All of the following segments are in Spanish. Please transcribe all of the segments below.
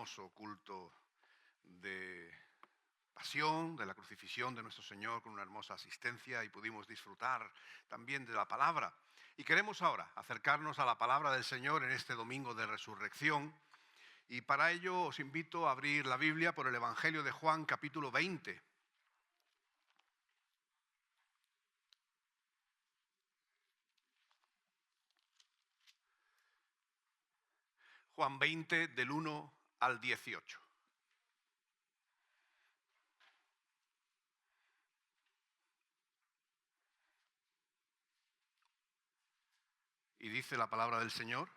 hermoso culto de pasión, de la crucifixión de nuestro Señor con una hermosa asistencia y pudimos disfrutar también de la palabra. Y queremos ahora acercarnos a la palabra del Señor en este domingo de resurrección y para ello os invito a abrir la Biblia por el Evangelio de Juan capítulo 20. Juan 20 del 1 al 18. Y dice la palabra del Señor: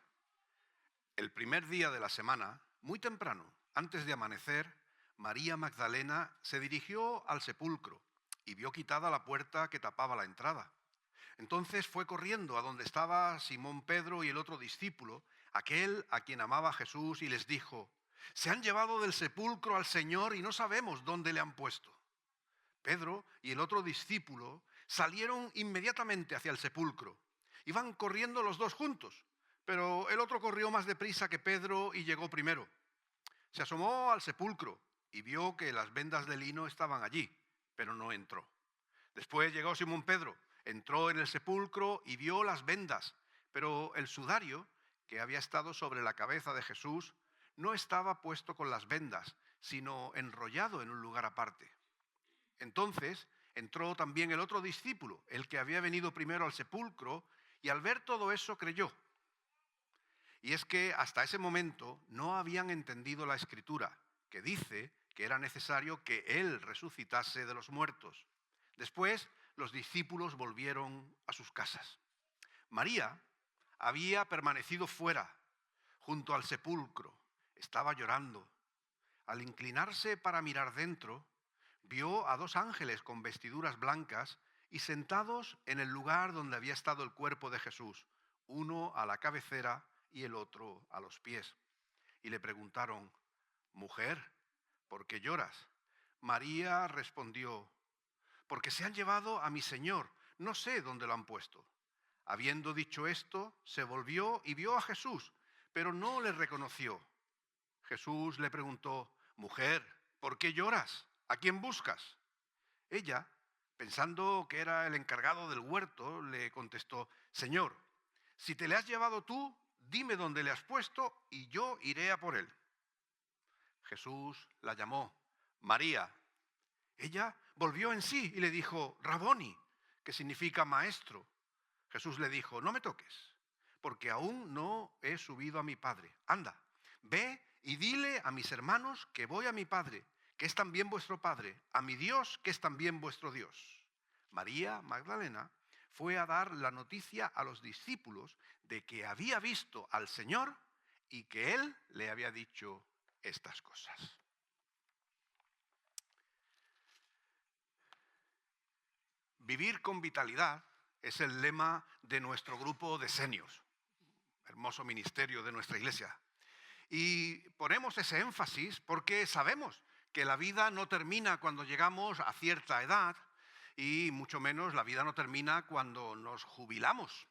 el primer día de la semana, muy temprano, antes de amanecer, María Magdalena se dirigió al sepulcro y vio quitada la puerta que tapaba la entrada. Entonces fue corriendo a donde estaba Simón Pedro y el otro discípulo, aquel a quien amaba Jesús, y les dijo: se han llevado del sepulcro al Señor y no sabemos dónde le han puesto. Pedro y el otro discípulo salieron inmediatamente hacia el sepulcro. Iban corriendo los dos juntos, pero el otro corrió más deprisa que Pedro y llegó primero. Se asomó al sepulcro y vio que las vendas de lino estaban allí, pero no entró. Después llegó Simón Pedro, entró en el sepulcro y vio las vendas, pero el sudario que había estado sobre la cabeza de Jesús no estaba puesto con las vendas, sino enrollado en un lugar aparte. Entonces entró también el otro discípulo, el que había venido primero al sepulcro, y al ver todo eso creyó. Y es que hasta ese momento no habían entendido la Escritura, que dice que era necesario que Él resucitase de los muertos. Después los discípulos volvieron a sus casas. María había permanecido fuera, junto al sepulcro. Estaba llorando. Al inclinarse para mirar dentro, vio a dos ángeles con vestiduras blancas y sentados en el lugar donde había estado el cuerpo de Jesús, uno a la cabecera y el otro a los pies. Y le preguntaron: mujer, ¿por qué lloras? María respondió: porque se han llevado a mi Señor, no sé dónde lo han puesto. Habiendo dicho esto, se volvió y vio a Jesús, pero no le reconoció. Jesús le preguntó: mujer, ¿por qué lloras? ¿A quién buscas? Ella, pensando que era el encargado del huerto, le contestó: Señor, si te le has llevado tú, dime dónde le has puesto y yo iré a por él. Jesús la llamó: María. Ella volvió en sí y le dijo: Raboni, que significa maestro. Jesús le dijo: no me toques, porque aún no he subido a mi Padre. Anda, ve y dile a mis hermanos que voy a mi Padre, que es también vuestro Padre, a mi Dios, que es también vuestro Dios. María Magdalena fue a dar la noticia a los discípulos de que había visto al Señor y que Él le había dicho estas cosas. Vivir con vitalidad es el lema de nuestro grupo de seniors, hermoso ministerio de nuestra iglesia. Y ponemos ese énfasis porque sabemos que la vida no termina cuando llegamos a cierta edad y mucho menos la vida no termina cuando nos jubilamos.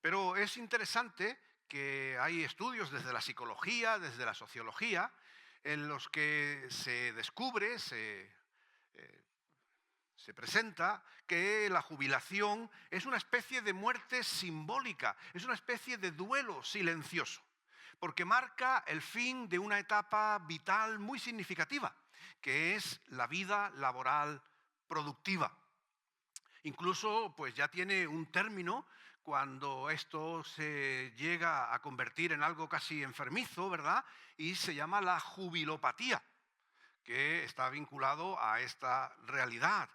Pero es interesante que hay estudios desde la psicología, desde la sociología, en los que se descubre, se presenta que la jubilación es una especie de muerte simbólica, es una especie de duelo silencioso, porque marca el fin de una etapa vital muy significativa, que es la vida laboral productiva. Incluso pues ya tiene un término cuando esto se llega a convertir en algo casi enfermizo, ¿verdad? Y se llama la jubilopatía, que está vinculado a esta realidad.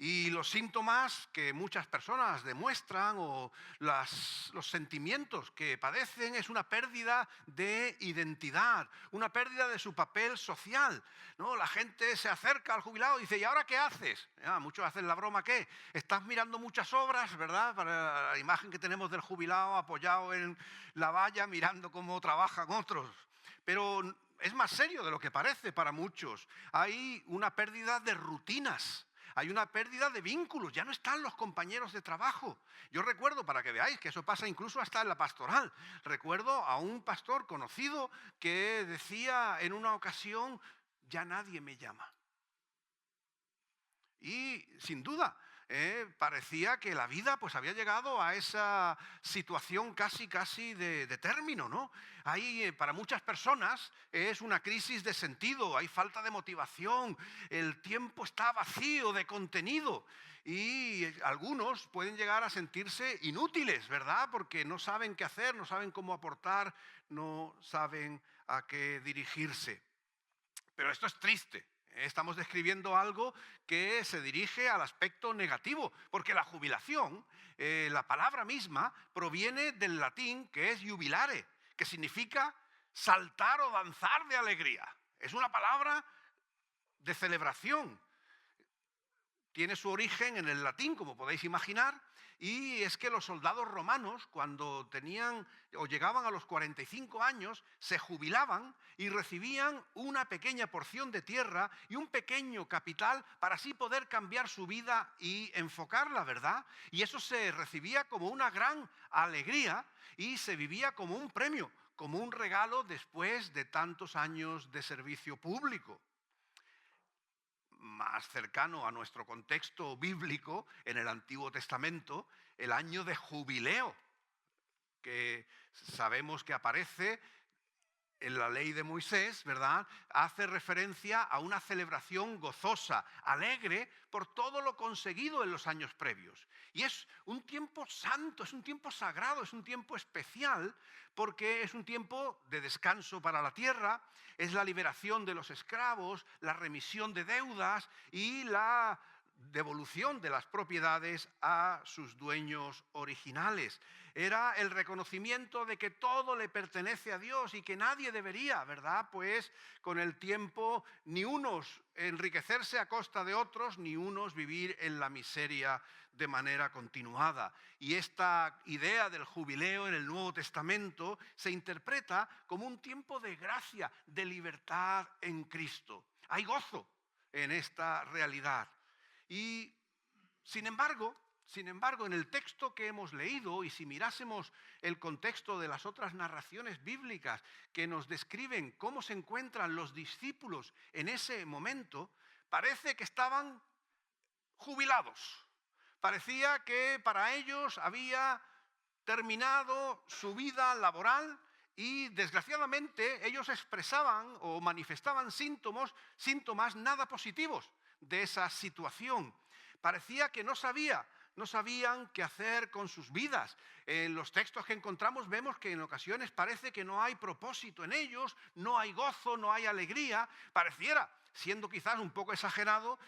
Y los síntomas que muchas personas demuestran o los sentimientos que padecen es una pérdida de identidad, una pérdida de su papel social, ¿no? La gente se acerca al jubilado y dice: ¿y ahora qué haces? Muchos hacen la broma: ¿qué? Estás mirando muchas obras, ¿verdad? Para la imagen que tenemos del jubilado apoyado en la valla mirando cómo trabajan otros. Pero es más serio de lo que parece para muchos. Hay una pérdida de rutinas. hay una pérdida de vínculos, ya no están los compañeros de trabajo. Yo recuerdo, para que veáis, que eso pasa incluso hasta en la pastoral, recuerdo a un pastor conocido que decía en una ocasión: ya nadie me llama. Y sin duda, parecía que la vida pues había llegado a esa situación casi de término, ¿no? Hay, para muchas personas es una crisis de sentido, hay falta de motivación, el tiempo está vacío de contenido y algunos pueden llegar a sentirse inútiles, ¿verdad? Porque no saben qué hacer, no saben cómo aportar, no saben a qué dirigirse. Pero esto es triste. Estamos describiendo algo que se dirige al aspecto negativo, porque la jubilación, la palabra misma, proviene del latín que es jubilare, que significa saltar o danzar de alegría. Es una palabra de celebración. Tiene su origen en el latín, como podéis imaginar, y es que los soldados romanos, cuando tenían o llegaban a los 45 años, se jubilaban y recibían una pequeña porción de tierra y un pequeño capital para así poder cambiar su vida y enfocarla, ¿verdad? Y eso se recibía como una gran alegría y se vivía como un premio, como un regalo después de tantos años de servicio público. Más cercano a nuestro contexto bíblico, en el Antiguo Testamento, el año de jubileo, que sabemos que aparece en la ley de Moisés, ¿verdad? Hace referencia a una celebración gozosa, alegre por todo lo conseguido en los años previos. Y es un tiempo santo, es un tiempo sagrado, es un tiempo especial, porque es un tiempo de descanso para la tierra, es la liberación de los esclavos, la remisión de deudas y la devolución de las propiedades a sus dueños originales. Era el reconocimiento de que todo le pertenece a Dios y que nadie debería, ¿verdad? Pues con el tiempo ni unos enriquecerse a costa de otros, ni unos vivir en la miseria de manera continuada. Y esta idea del jubileo en el Nuevo Testamento se interpreta como un tiempo de gracia, de libertad en Cristo. Hay gozo en esta realidad. Y sin embargo, en el texto que hemos leído, y si mirásemos el contexto de las otras narraciones bíblicas que nos describen cómo se encuentran los discípulos en ese momento, parece que estaban jubilados. Parecía que para ellos había terminado su vida laboral y desgraciadamente ellos expresaban o manifestaban síntomas nada positivos de esa situación. Parecía que no sabían qué hacer con sus vidas. En los textos que encontramos vemos que en ocasiones parece que no hay propósito en ellos, no hay gozo, no hay alegría. Pareciera, siendo quizás un poco exagerado,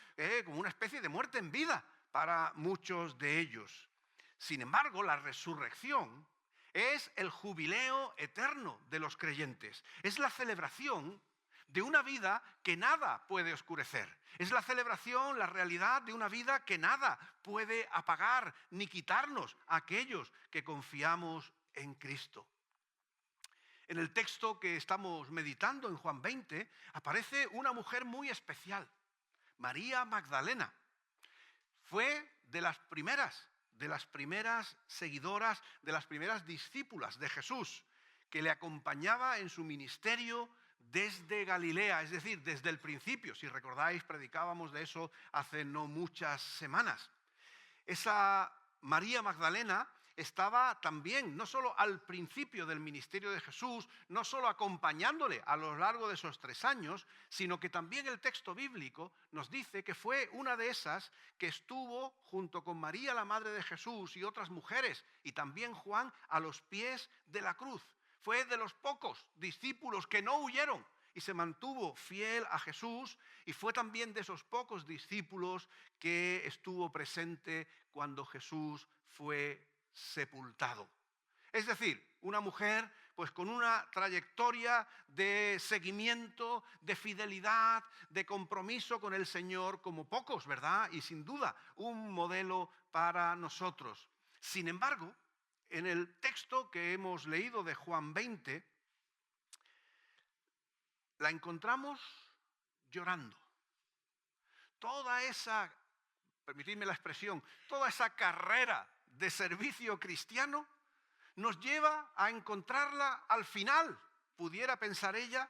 como una especie de muerte en vida para muchos de ellos. Sin embargo, la resurrección es el jubileo eterno de los creyentes. Es la celebración de una vida que nada puede oscurecer. Es la celebración, la realidad de una vida que nada puede apagar ni quitarnos a aquellos que confiamos en Cristo. En el texto que estamos meditando en Juan 20 aparece una mujer muy especial, María Magdalena. Fue de las primeras seguidoras, de las primeras discípulas de Jesús, que le acompañaba en su ministerio desde Galilea, es decir, desde el principio. Si recordáis, predicábamos de eso hace no muchas semanas. Esa María Magdalena estaba también, no solo al principio del ministerio de Jesús, no solo acompañándole a lo largo de esos 3 años, sino que también el texto bíblico nos dice que fue una de esas que estuvo junto con María, la madre de Jesús, y otras mujeres, y también Juan, a los pies de la cruz. Fue de los pocos discípulos que no huyeron y se mantuvo fiel a Jesús, y fue también de esos pocos discípulos que estuvo presente cuando Jesús fue sepultado. Es decir, una mujer pues con una trayectoria de seguimiento, de fidelidad, de compromiso con el Señor como pocos, ¿verdad? Y sin duda un modelo para nosotros. Sin embargo, en el texto que hemos leído de Juan 20, la encontramos llorando. Toda esa permitidme la expresión, toda esa carrera de servicio cristiano nos lleva a encontrarla al final, pudiera pensar ella,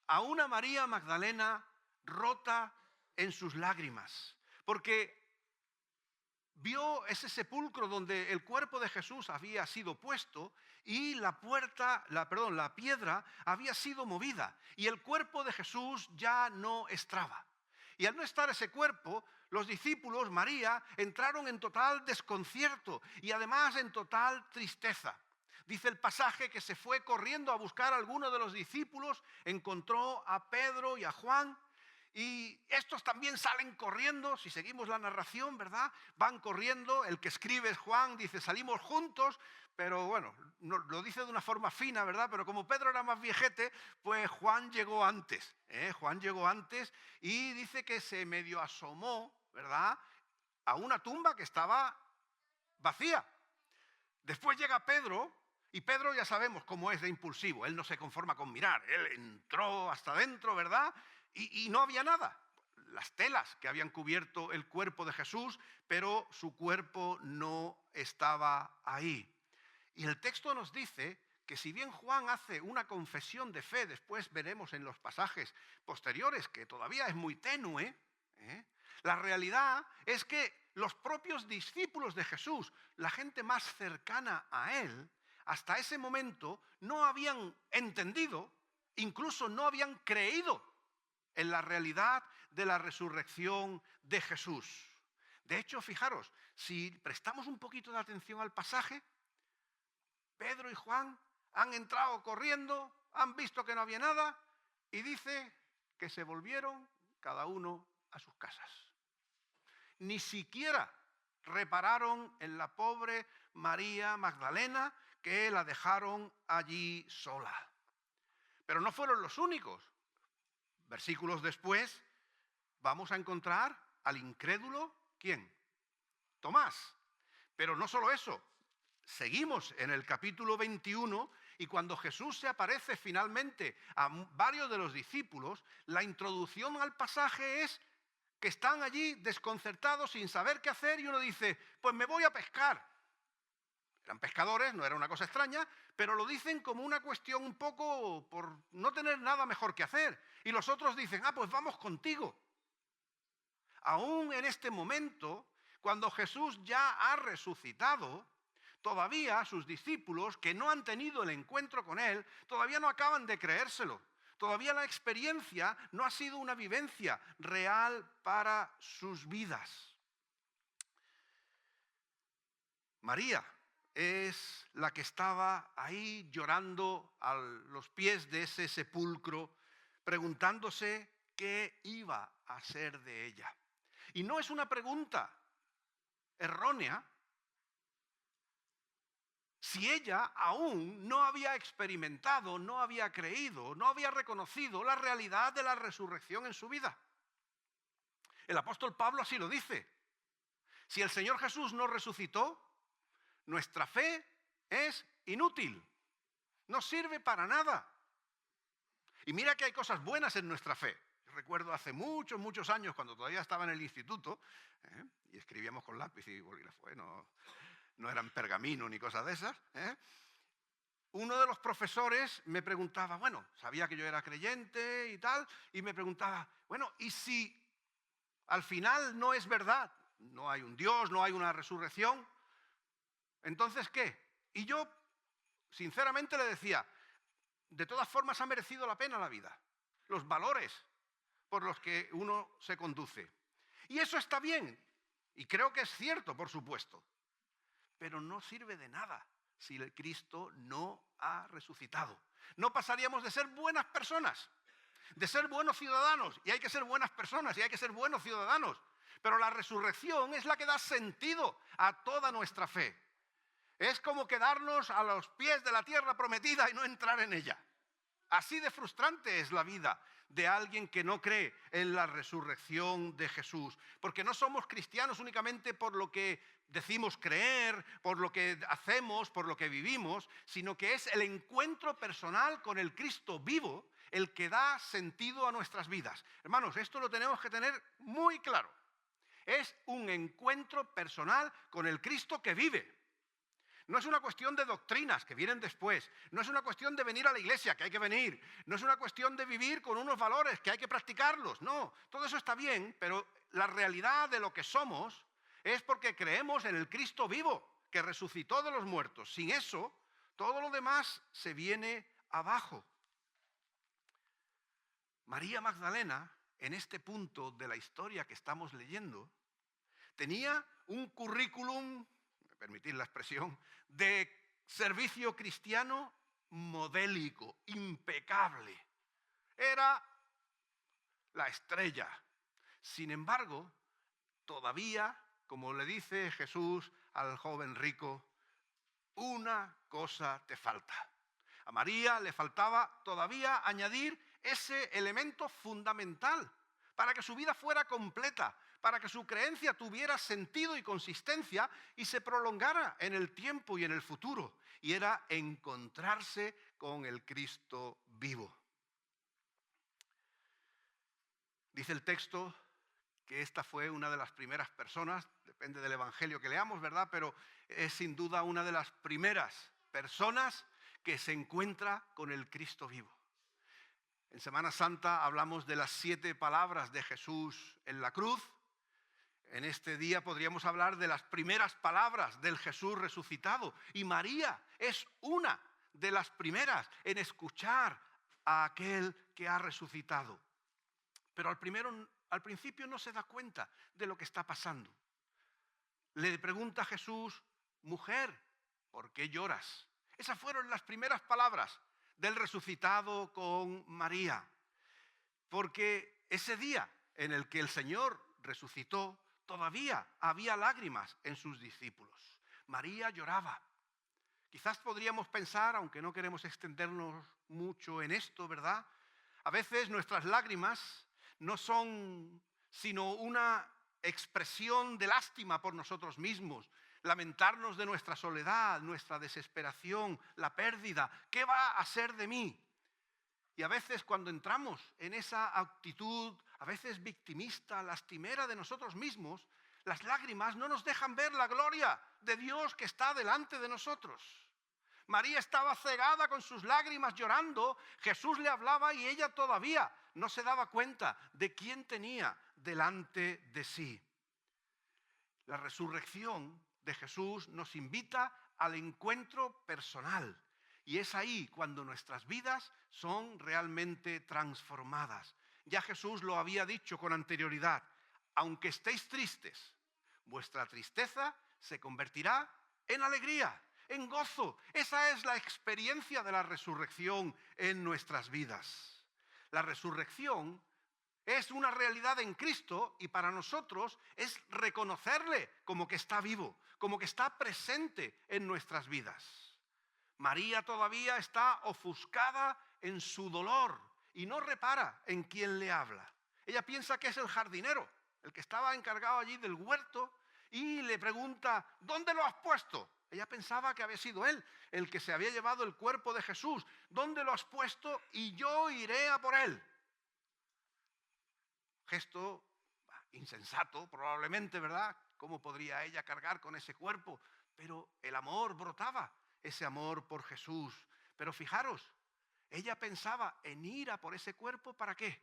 a una María Magdalena rota en sus lágrimas, porque vio ese sepulcro donde el cuerpo de Jesús había sido puesto y la piedra había sido movida y el cuerpo de Jesús ya no estaba. Y al no estar ese cuerpo, los discípulos, María, entraron en total desconcierto y además en total tristeza. Dice el pasaje que se fue corriendo a buscar a alguno de los discípulos, encontró a Pedro y a Juan, y estos también salen corriendo, si seguimos la narración, ¿verdad? Van corriendo, el que escribe es Juan, dice salimos juntos, pero bueno, no, lo dice de una forma fina, ¿verdad? Pero como Pedro era más viejete, pues Juan llegó antes, Juan llegó antes y dice que se medio asomó, ¿verdad? A una tumba que estaba vacía. Después llega Pedro, y Pedro ya sabemos cómo es de impulsivo, él no se conforma con mirar, él entró hasta adentro, ¿verdad? Y no había nada, las telas que habían cubierto el cuerpo de Jesús, pero su cuerpo no estaba ahí. Y el texto nos dice que si bien Juan hace una confesión de fe, después veremos en los pasajes posteriores que todavía es muy tenue, la realidad es que los propios discípulos de Jesús, la gente más cercana a él, hasta ese momento no habían entendido, incluso no habían creído en la realidad de la resurrección de Jesús. De hecho, fijaros, si prestamos un poquito de atención al pasaje, Pedro y Juan han entrado corriendo, han visto que no había nada y dice que se volvieron cada uno a sus casas. Ni siquiera repararon en la pobre María Magdalena, que la dejaron allí sola. Pero no fueron los únicos. Versículos después vamos a encontrar al incrédulo, ¿quién? Tomás. Pero no solo eso, seguimos en el capítulo 21 y cuando Jesús se aparece finalmente a varios de los discípulos, la introducción al pasaje es que están allí desconcertados sin saber qué hacer y uno dice, pues me voy a pescar. Eran pescadores, no era una cosa extraña, pero lo dicen como una cuestión un poco por no tener nada mejor que hacer. Y los otros dicen, pues vamos contigo. Aún en este momento, cuando Jesús ya ha resucitado, todavía sus discípulos que no han tenido el encuentro con él, todavía no acaban de creérselo. Todavía la experiencia no ha sido una vivencia real para sus vidas. María es la que estaba ahí llorando a los pies de ese sepulcro, preguntándose qué iba a ser de ella. Y no es una pregunta errónea si ella aún no había experimentado, no había creído, no había reconocido la realidad de la resurrección en su vida. El apóstol Pablo así lo dice. Si el Señor Jesús no resucitó, nuestra fe es inútil, no sirve para nada. Y mira que hay cosas buenas en nuestra fe. Recuerdo hace muchos, muchos años, cuando todavía estaba en el instituto, y escribíamos con lápiz y bolígrafo, no eran pergamino ni cosas de esas, uno de los profesores me preguntaba, bueno, sabía que yo era creyente y tal, y me preguntaba, bueno, ¿y si al final no es verdad? No hay un Dios, no hay una resurrección. ¿Entonces qué? Y yo, sinceramente, le decía, de todas formas ha merecido la pena la vida, los valores por los que uno se conduce. Y eso está bien, y creo que es cierto, por supuesto, pero no sirve de nada si el Cristo no ha resucitado. No pasaríamos de ser buenas personas, de ser buenos ciudadanos, y hay que ser buenas personas, y hay que ser buenos ciudadanos, pero la resurrección es la que da sentido a toda nuestra fe. Es como quedarnos a los pies de la tierra prometida y no entrar en ella. Así de frustrante es la vida de alguien que no cree en la resurrección de Jesús. Porque no somos cristianos únicamente por lo que decimos creer, por lo que hacemos, por lo que vivimos, sino que es el encuentro personal con el Cristo vivo el que da sentido a nuestras vidas. Hermanos, esto lo tenemos que tener muy claro. es un encuentro personal con el Cristo que vive. No es una cuestión de doctrinas que vienen después. No es una cuestión de venir a la iglesia, que hay que venir. No es una cuestión de vivir con unos valores, que hay que practicarlos. No, todo eso está bien, pero la realidad de lo que somos es porque creemos en el Cristo vivo, que resucitó de los muertos. Sin eso, todo lo demás se viene abajo. María Magdalena, en este punto de la historia que estamos leyendo, tenía un currículum, permitid la expresión, de servicio cristiano modélico, impecable. Era la estrella. Sin embargo, todavía, como le dice Jesús al joven rico, una cosa te falta. A María le faltaba todavía añadir ese elemento fundamental para que su vida fuera completa, para que su creencia tuviera sentido y consistencia y se prolongara en el tiempo y en el futuro. Y era encontrarse con el Cristo vivo. Dice el texto que esta fue una de las primeras personas, depende del evangelio que leamos, ¿verdad? Pero es sin duda una de las primeras personas que se encuentra con el Cristo vivo. En Semana Santa hablamos de las 7 palabras de Jesús en la cruz. En este día podríamos hablar de las primeras palabras del Jesús resucitado. Y María es una de las primeras en escuchar a aquel que ha resucitado. Pero al principio no se da cuenta de lo que está pasando. Le pregunta a Jesús, mujer, ¿por qué lloras? Esas fueron las primeras palabras del resucitado con María. Porque ese día en el que el Señor resucitó, todavía había lágrimas en sus discípulos. María lloraba. Quizás podríamos pensar, aunque no queremos extendernos mucho en esto, ¿verdad? A veces nuestras lágrimas no son sino una expresión de lástima por nosotros mismos, lamentarnos de nuestra soledad, nuestra desesperación, la pérdida. ¿Qué va a ser de mí? Y a veces cuando entramos en esa actitud, a veces victimista, lastimera de nosotros mismos, las lágrimas no nos dejan ver la gloria de Dios que está delante de nosotros. María estaba cegada con sus lágrimas llorando, Jesús le hablaba y ella todavía no se daba cuenta de quién tenía delante de sí. La resurrección de Jesús nos invita al encuentro personal. Y es ahí cuando nuestras vidas son realmente transformadas. Ya Jesús lo había dicho con anterioridad. Aunque estéis tristes, vuestra tristeza se convertirá en alegría, en gozo. Esa es la experiencia de la resurrección en nuestras vidas. La resurrección es una realidad en Cristo y para nosotros es reconocerle como que está vivo, como que está presente en nuestras vidas. María todavía está ofuscada en su dolor y no repara en quién le habla. Ella piensa que es el jardinero, el que estaba encargado allí del huerto, y le pregunta, ¿dónde lo has puesto? Ella pensaba que había sido él el que se había llevado el cuerpo de Jesús. ¿Dónde lo has puesto? Y yo iré a por él. Gesto insensato, probablemente, ¿verdad? ¿Cómo podría ella cargar con ese cuerpo? Pero el amor brotaba, ese amor por Jesús. Pero fijaros, ella pensaba en ir a por ese cuerpo, ¿para qué?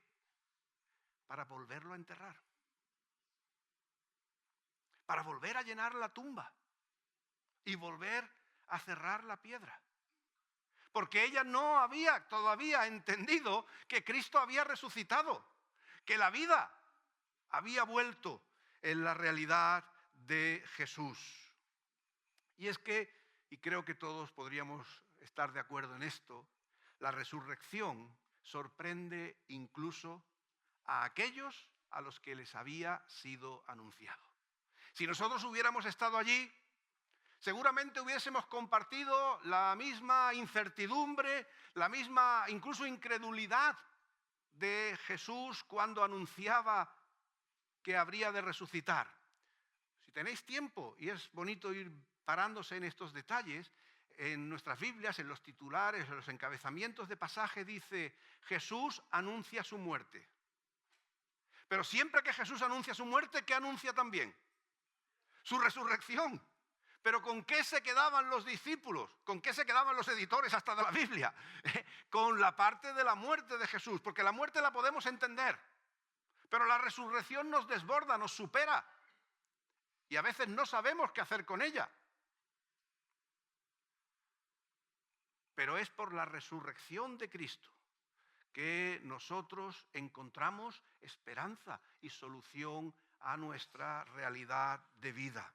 Para volverlo a enterrar. Para volver a llenar la tumba y volver a cerrar la piedra. Porque ella no había todavía entendido que Cristo había resucitado, que la vida había vuelto en la realidad de Jesús. Y es que, y creo que todos podríamos estar de acuerdo en esto, la resurrección sorprende incluso a aquellos a los que les había sido anunciado. Si nosotros hubiéramos estado allí, seguramente hubiésemos compartido la misma incertidumbre, la misma incluso incredulidad de Jesús cuando anunciaba que habría de resucitar. Si tenéis tiempo, y es bonito ir parándose en estos detalles, en nuestras Biblias, en los titulares, en los encabezamientos de pasaje dice, Jesús anuncia su muerte. Pero siempre que Jesús anuncia su muerte, ¿qué anuncia también? Su resurrección. Pero ¿con qué se quedaban los discípulos? ¿Con qué se quedaban los editores hasta de la Biblia? Con la parte de la muerte de Jesús, porque la muerte la podemos entender, pero la resurrección nos desborda, nos supera, y a veces no sabemos qué hacer con ella. Pero es por la resurrección de Cristo que nosotros encontramos esperanza y solución a nuestra realidad de vida.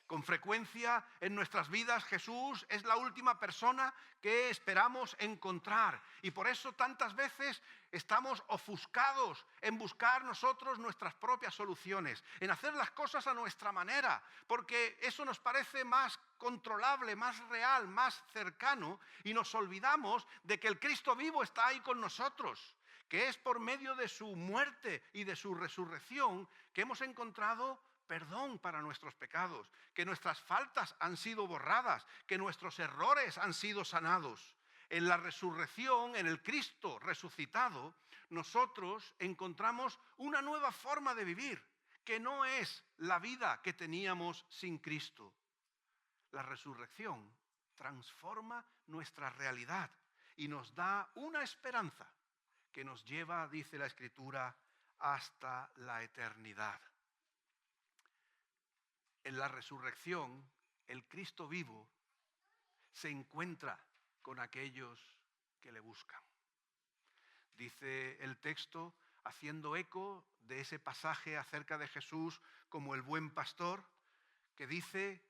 Con frecuencia en nuestras vidas Jesús es la última persona que esperamos encontrar, y por eso tantas veces estamos ofuscados en buscar nosotros nuestras propias soluciones, en hacer las cosas a nuestra manera, porque eso nos parece más controlable, más real, más cercano, y nos olvidamos de que el Cristo vivo está ahí con nosotros, que es por medio de su muerte y de su resurrección que hemos encontrado perdón para nuestros pecados, que nuestras faltas han sido borradas, que nuestros errores han sido sanados. En la resurrección, en el Cristo resucitado, nosotros encontramos una nueva forma de vivir, que no es la vida que teníamos sin Cristo. La resurrección transforma nuestra realidad y nos da una esperanza que nos lleva, dice la Escritura, hasta la eternidad. En la resurrección, el Cristo vivo se encuentra con aquellos que le buscan. Dice el texto, haciendo eco de ese pasaje acerca de Jesús como el buen pastor, que dice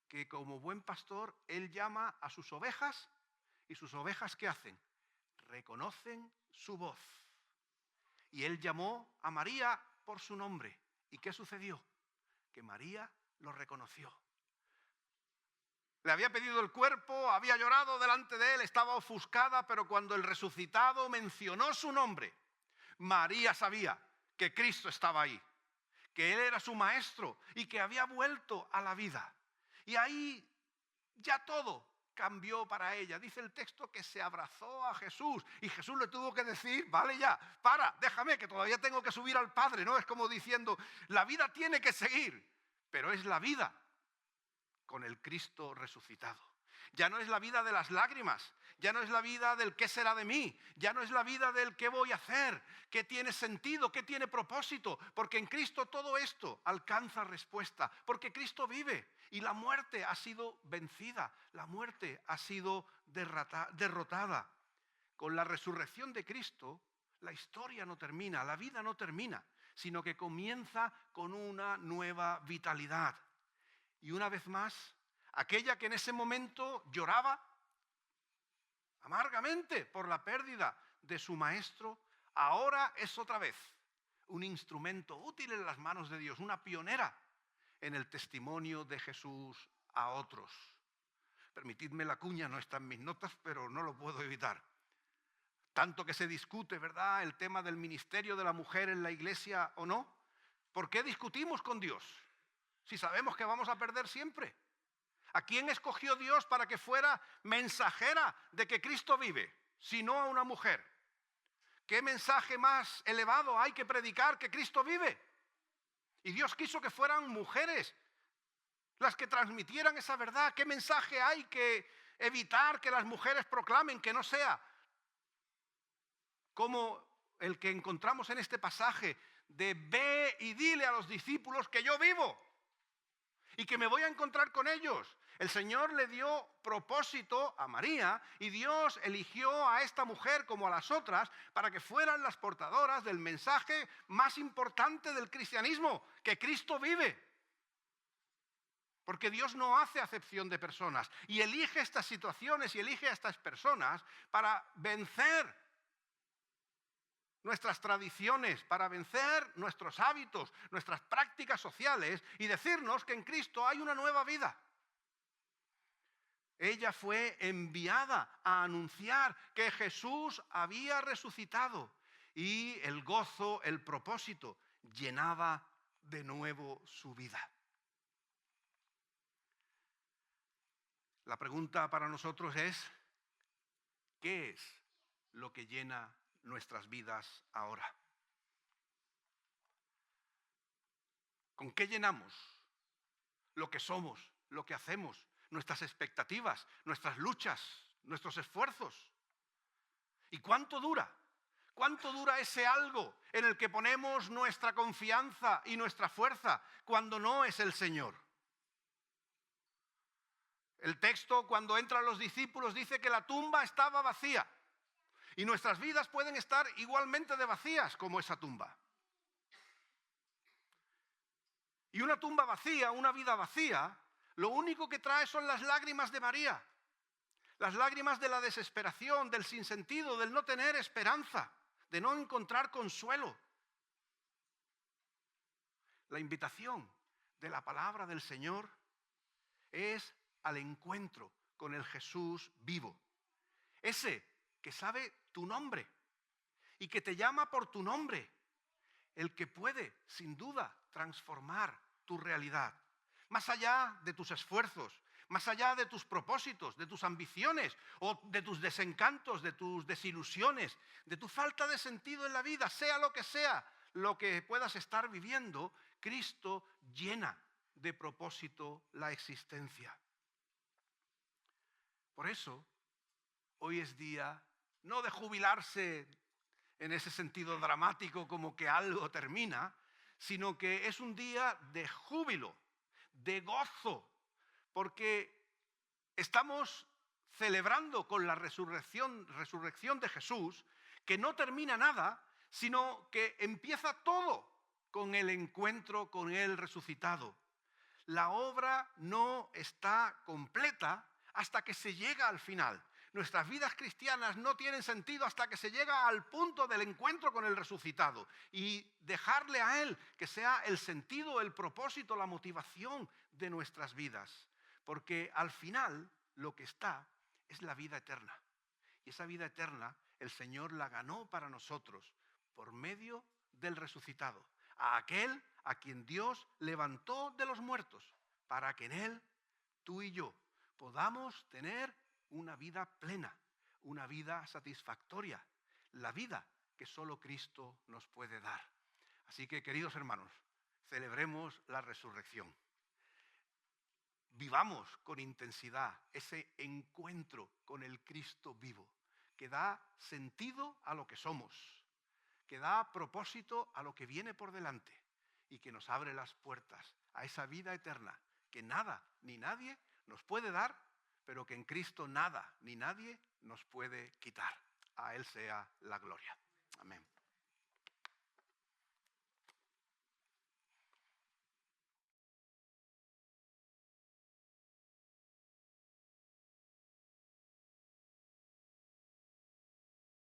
que como buen pastor, él llama a sus ovejas, y sus ovejas, ¿qué hacen? Reconocen su voz. Y él llamó a María por su nombre. ¿Y qué sucedió? Que María lo reconoció. Le había pedido el cuerpo, había llorado delante de él, estaba ofuscada, pero cuando el resucitado mencionó su nombre, María sabía que Cristo estaba ahí, que él era su maestro y que había vuelto a la vida. Y ahí ya todo cambió para ella. Dice el texto que se abrazó a Jesús y Jesús le tuvo que decir, vale ya, para, déjame que todavía tengo que subir al Padre, ¿no? Es como diciendo, la vida tiene que seguir. Pero es la vida con el Cristo resucitado. Ya no es la vida de las lágrimas, ya no es la vida del qué será de mí, ya no es la vida del qué voy a hacer, qué tiene sentido, qué tiene propósito, porque en Cristo todo esto alcanza respuesta, porque Cristo vive y la muerte ha sido vencida, la muerte ha sido derrotada. Con la resurrección de Cristo, la historia no termina, la vida no termina, sino que comienza con una nueva vitalidad. Y una vez más, aquella que en ese momento lloraba amargamente por la pérdida de su maestro, ahora es otra vez un instrumento útil en las manos de Dios, una pionera en el testimonio de Jesús a otros. Permitidme la cuña, no está en mis notas, pero no lo puedo evitar. Tanto que se discute, ¿verdad?, el tema del ministerio de la mujer en la iglesia o no. ¿Por qué discutimos con Dios si sabemos que vamos a perder siempre? ¿A quién escogió Dios para que fuera mensajera de que Cristo vive, si no a una mujer? ¿Qué mensaje más elevado hay que predicar que Cristo vive? Y Dios quiso que fueran mujeres las que transmitieran esa verdad. ¿Qué mensaje hay que evitar que las mujeres proclamen que no sea como el que encontramos en este pasaje de ve y dile a los discípulos que yo vivo y que me voy a encontrar con ellos? El Señor le dio propósito a María y Dios eligió a esta mujer como a las otras para que fueran las portadoras del mensaje más importante del cristianismo, que Cristo vive. Porque Dios no hace acepción de personas y elige estas situaciones y elige a estas personas para vencer nuestras tradiciones, para vencer nuestros hábitos, nuestras prácticas sociales y decirnos que en Cristo hay una nueva vida. Ella fue enviada a anunciar que Jesús había resucitado y el gozo, el propósito, llenaba de nuevo su vida. La pregunta para nosotros es, ¿qué es lo que llena nuestras vidas ahora? ¿Con qué llenamos lo que somos, lo que hacemos, nuestras expectativas, nuestras luchas, nuestros esfuerzos? ¿Y cuánto dura? ¿Cuánto dura ese algo en el que ponemos nuestra confianza y nuestra fuerza cuando no es el Señor? El texto, cuando entran los discípulos, dice que la tumba estaba vacía. Y nuestras vidas pueden estar igualmente de vacías como esa tumba. Y una tumba vacía, una vida vacía, lo único que trae son las lágrimas de María. Las lágrimas de la desesperación, del sinsentido, del no tener esperanza, de no encontrar consuelo. La invitación de la palabra del Señor es al encuentro con el Jesús vivo. Ese que sabe tu nombre y que te llama por tu nombre. El que puede, sin duda, transformar tu realidad. Más allá de tus esfuerzos, más allá de tus propósitos, de tus ambiciones o de tus desencantos, de tus desilusiones, de tu falta de sentido en la vida, sea lo que puedas estar viviendo, Cristo llena de propósito la existencia. Por eso, hoy es día no de jubilarse en ese sentido dramático como que algo termina, sino que es un día de júbilo, de gozo, porque estamos celebrando con la resurrección de Jesús, que no termina nada, sino que empieza todo con el encuentro con Él resucitado. La obra no está completa hasta que se llega al final. Nuestras vidas cristianas no tienen sentido hasta que se llega al punto del encuentro con el resucitado y dejarle a Él que sea el sentido, el propósito, la motivación de nuestras vidas. Porque al final lo que está es la vida eterna. Y esa vida eterna el Señor la ganó para nosotros por medio del resucitado. A aquel a quien Dios levantó de los muertos para que en Él, tú y yo, podamos tener una vida plena, una vida satisfactoria, la vida que solo Cristo nos puede dar. Así que, queridos hermanos, celebremos la resurrección. Vivamos con intensidad ese encuentro con el Cristo vivo, que da sentido a lo que somos, que da propósito a lo que viene por delante y que nos abre las puertas a esa vida eterna que nada ni nadie nos puede dar, pero que en Cristo nada ni nadie nos puede quitar. A Él sea la gloria. Amén.